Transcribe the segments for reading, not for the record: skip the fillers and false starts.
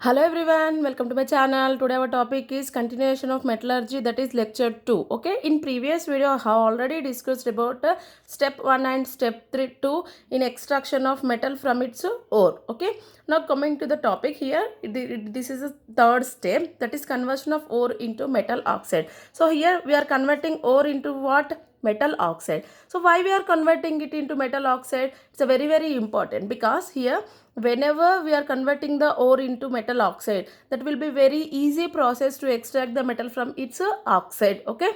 Hello everyone, welcome to my channel. Today our topic is continuation of metallurgy, that is lecture 2. Okay, in previous video I have already discussed about step 1 and step 3 2 in extraction of metal from its ore. Okay, now coming to the topic here, this is the third step, that is conversion of ore into metal oxide. So here we are converting ore into what? Metal oxide. So why we are converting it into metal oxide? It's a very important, because here whenever we are converting the ore into metal oxide, that will be very easy process to extract the metal from its oxide. Okay,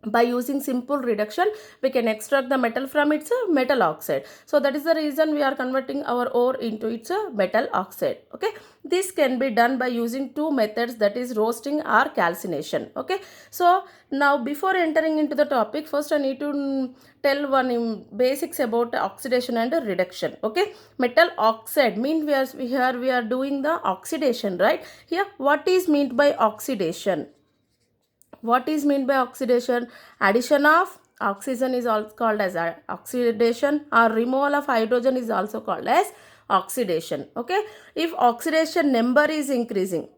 by using simple reduction we can extract the metal from its metal oxide. So that is the reason we are converting our ore into its metal oxide. Okay, this can be done by using two methods, that is roasting or calcination. Okay, so now before entering into the topic, first I need to tell one basics about oxidation and reduction. Okay, metal oxide means we are doing the oxidation, right? Here what is meant by oxidation? What is meant by oxidation? Addition of oxygen is also called as oxidation, or removal of hydrogen is also called as oxidation. Okay, if oxidation number is increasing,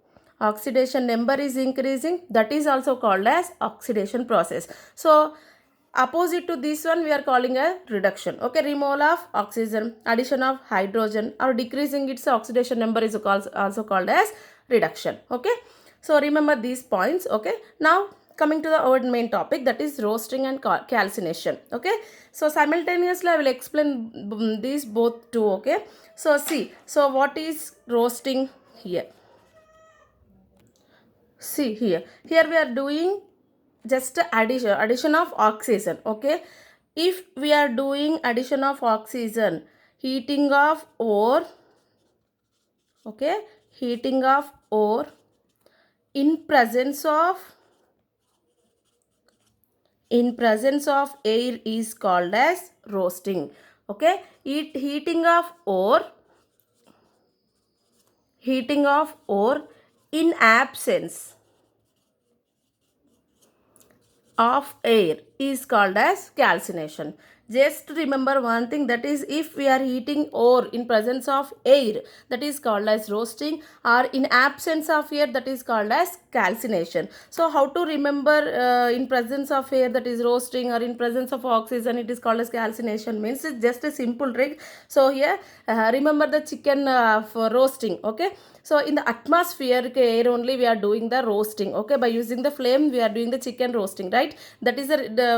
that is also called as oxidation process. So opposite to this one we are calling a reduction. Okay, removal of oxygen, addition of hydrogen, or decreasing its oxidation number is also called as reduction. Okay, so remember these points. Okay, now coming to our main topic, that is roasting and calcination. Okay, so simultaneously I will explain these both too. Okay, so see, so what is roasting here? See here we are doing just addition of oxygen. Okay, if we are doing addition of oxygen, heating of ore. Okay, heating of ore in presence of air is called as roasting. Okay, heating of ore in absence of air is called as calcination. Just remember one thing, that is if we are heating ore in presence of air, that is called as roasting, or in absence of air, that is called as calcination. So how to remember in presence of air that is roasting, or in presence of oxygen it is called as calcination, means it's just a simple trick. So here remember the chicken for roasting. Okay, so in the atmospheric air only we are doing the roasting. Okay, by using the flame we are doing the chicken roasting, right? That is the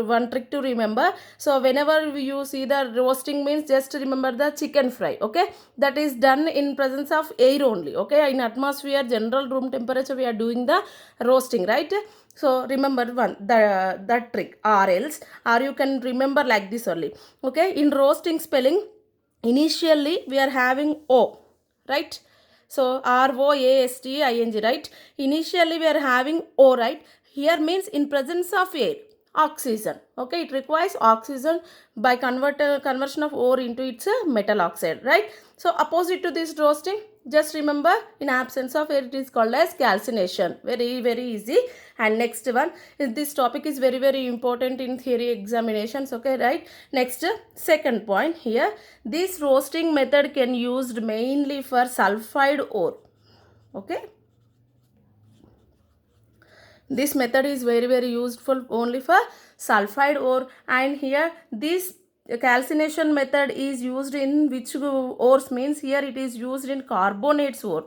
one trick to remember. So whenever you see the roasting means, just remember the chicken fry. Okay, that is done in presence of air only. Okay, in atmosphere general room temperature we are doing the roasting, right? So remember that trick, or else, or you can remember like this only. Okay, in roasting spelling, initially we are having o, right? So roasting, right? Initially we are having o, right? Here means in presence of air, oxygen. Okay, it requires oxygen by conversion of ore into its metal oxide, right? So opposite to this roasting, just remember in absence of air it is called as calcination. Very easy. And next one is, this topic is very important in theory examinations. Okay, right? Next, second point here, this roasting method can used mainly for sulfide ore. Okay, this method is very useful only for sulfide ore. And here this calcination method is used in which ores, means here it is used in carbonates ore,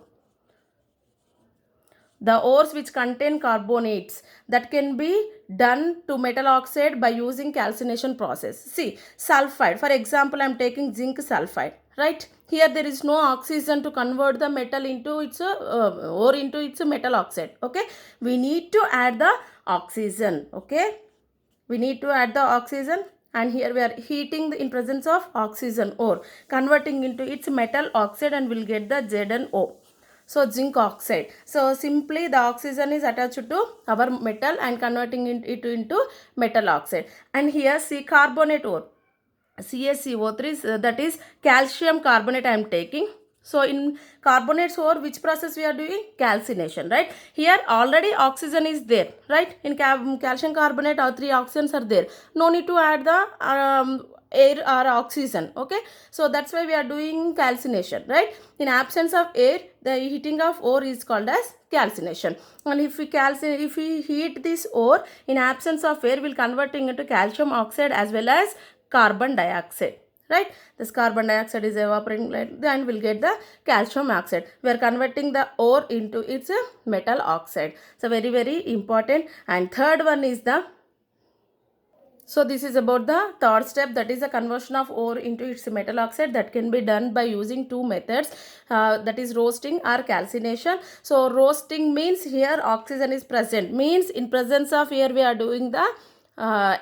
the ores which contain carbonates, that can be done to metal oxide by using calcination process. See, sulfide, for example I am taking zinc sulfide, right? Here there is no oxygen to convert the metal into its ore into its metal oxide. Okay, we need to add the oxygen. Okay, we need to add the oxygen, and here we are heating in presence of oxygen ore, converting into its metal oxide, and will get the ZnO. So zinc oxide. So simply the oxygen is attached to our metal and converting it into metal oxide. And here see carbonate ore, CaCO3, that is calcium carbonate I am taking. So in carbonates ore, which process we are doing? Calcination, right? Here already oxygen is there, right? In calcium carbonate, all three oxygens are there. No need to add the air or oxygen. Okay, so that's why we are doing calcination, right? In absence of air, the heating of ore is called as calcination. And if we heat this ore in absence of air, we'll converting into calcium oxide as well as carbon dioxide, right? This carbon dioxide is evaporating, then we'll get the calcium oxide. We are converting the ore into its metal oxide. So very, very important. And third one is the, so this is about the third step, that is the conversion of ore into its metal oxide. That can be done by using two methods, that is roasting or calcination. So roasting means here oxygen is present, means in presence of air we are doing the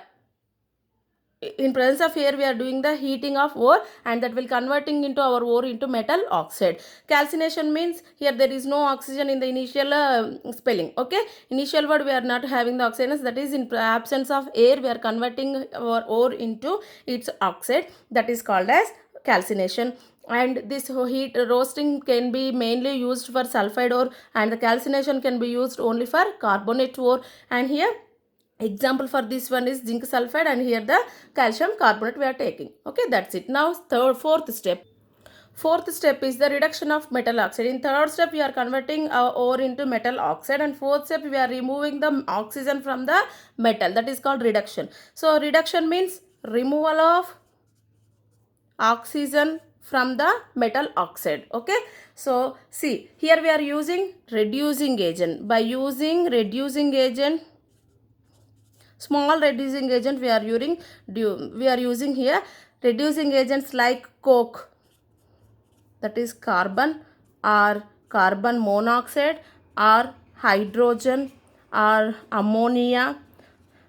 in presence of air we are doing the heating of ore, and that will converting into our ore into metal oxide. Calcination means here there is no oxygen in the initial spelling. Okay, initial word we are not having the oxygen, that is in absence of air we are converting our ore into its oxide, that is called as calcination. And this heat roasting can be mainly used for sulfide ore, and the calcination can be used only for carbonate ore. And here example for this one is zinc sulfide, and here the calcium carbonate we are taking. Okay, that's it. Now fourth step. Fourth step is the reduction of metal oxide. In third step we are converting our ore into metal oxide, and fourth step we are removing the oxygen from the metal, that is called reduction. So reduction means removal of oxygen from the metal oxide. Okay, so see here we are using reducing agent. By using reducing agent, small reducing agent we are using here reducing agents like coke, that is carbon or carbon monoxide, or hydrogen or ammonia,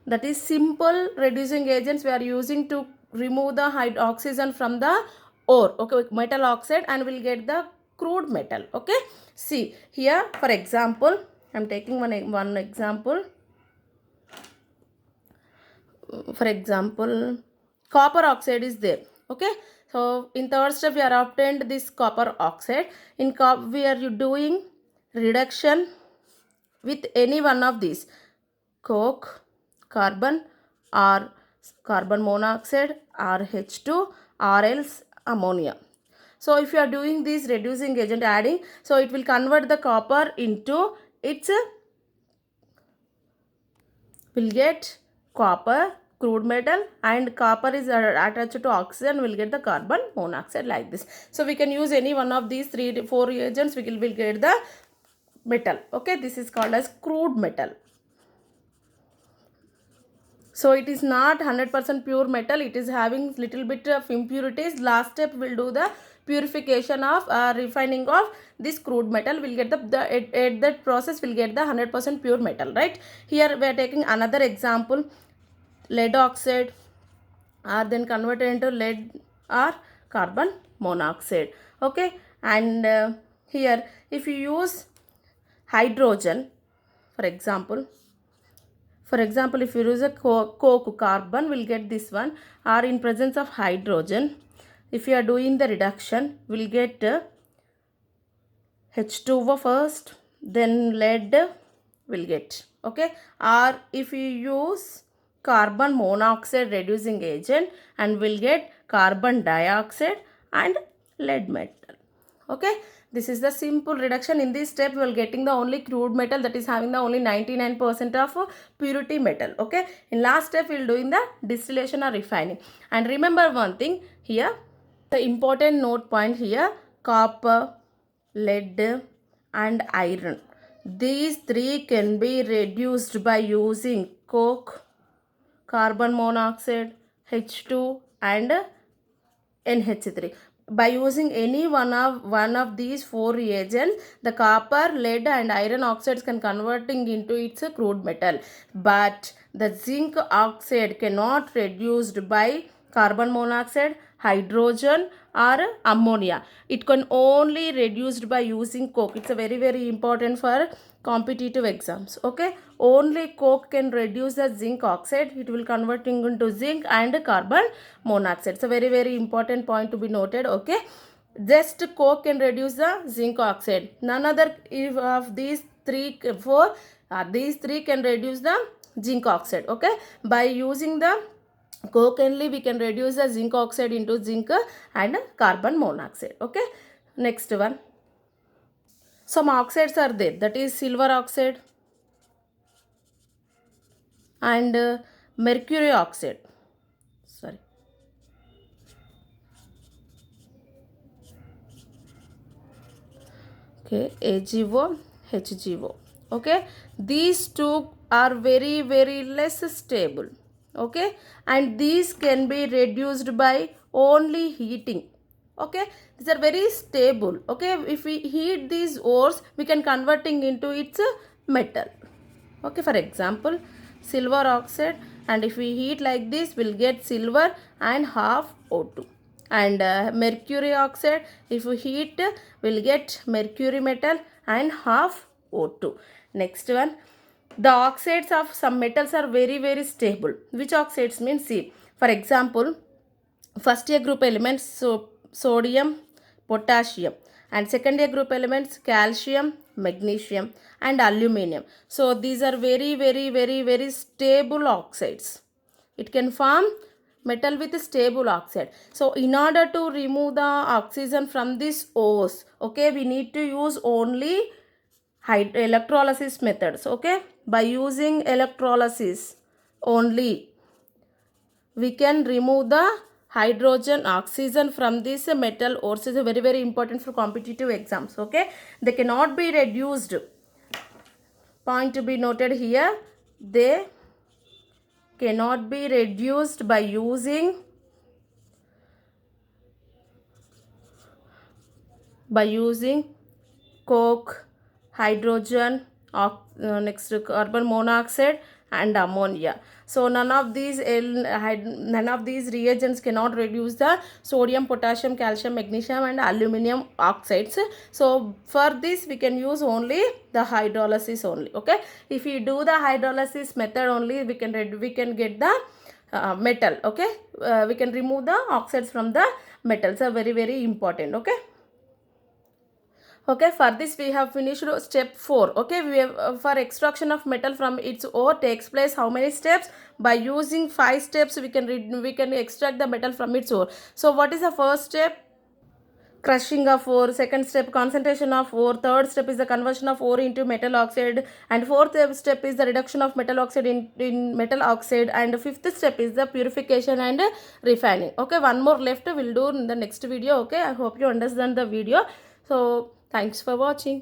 that is simple reducing agents we are using to remove the oxygen from the ore. Okay, metal oxide, and we'll get the crude metal. Okay, see here for example I am taking one example. For example, copper oxide is there. Okay, so in third step we are obtained this copper oxide. In we are doing reduction with any one of these, coke, carbon, or carbon monoxide, or H2, or else ammonia. So if you are doing this reducing agent adding, so it will convert the copper into its, will get copper crude metal, and copper is attached to oxygen, will get the carbon monoxide, like this. So we can use any one of these 3 to 4 reagents, we will get the metal. Okay, this is called as crude metal. So it is not 100% pure metal, it is having little bit of impurities. Last step will do the purification of refining of this crude metal. Will get at that process will get the 100% pure metal, right? Here we are taking another example. Lead oxide are then converted into lead or carbon monoxide. Okay, and here if you use hydrogen, for example if you use a coke, carbon will get this one, or in presence of hydrogen if you are doing the reduction will get H2O first, then lead will get. Okay, or if you use carbon monoxide reducing agent, and will get carbon dioxide and lead metal. Okay, this is the simple reduction. In this step we will getting the only crude metal, that is having the only 99% of purity metal. Okay, in last step we will doing the distillation or refining. And remember one thing here, the important note point here, copper, lead and iron, these three can be reduced by using coke, carbon monoxide, H2 and NH3. By using any one of these 4 reagents, the copper, lead and iron oxides can converting into its crude metal. But the zinc oxide cannot reduced by carbon monoxide, hydrogen or ammonia. It can only reduced by using coke. It's a very, very important for competitive exams. Okay, only coke can reduce the zinc oxide. It will converting into zinc and carbon monoxide. So very, very important point to be noted. Okay, just coke can reduce the zinc oxide. None other of these these three can reduce the zinc oxide. Okay, by using the coke only we can reduce the zinc oxide into zinc and carbon monoxide. Okay, next one, some oxides are there, that is silver oxide and mercury oxide, sorry, okay, AgO, HgO. Okay, these two are very less stable. Okay, and these can be reduced by only heating. Okay, these are very stable. Okay, if we heat these ores we can converting into its metal. Okay, for example, silver oxide, and if we heat like this we'll get silver and half O2. And mercury oxide, if we heat we'll get mercury metal and half O2. Next one, the oxides of some metals are very stable. Which oxides means, see, for example, first year group elements, so sodium, potassium, and second year group elements calcium, magnesium and aluminium. So these are very stable oxides. It can form metal with stable oxide. So in order to remove the oxygen from this ores, okay, we need to use only electrolysis methods. Okay, by using electrolysis only we can remove the hydrogen oxygen from this metal ores. Is very important for competitive exams. Okay, they cannot be reduced. Point to be noted here, they cannot be reduced by using coke, hydrogen, next carbon monoxide and ammonia. So none of these reagents cannot reduce the sodium, potassium, calcium, magnesium and aluminum oxides. So for this we can use only the hydrolysis only. Okay, if we do the hydrolysis method only we can get the metal. Okay, we can remove the oxides from the metals. Are very important. Okay. Okay, for this we have finished step 4. Okay, we have for extraction of metal from its ore takes place how many steps? By using 5 steps we can extract the metal from its ore. So what is the first step? Crushing of ore. Second step, concentration of ore. Third step is the conversion of ore into metal oxide, and fourth step is the reduction of metal oxide in metal oxide, and fifth step is the purification and refining. Okay, one more left we'll do in the next video. Okay, I hope you understand the video. So thanks for watching.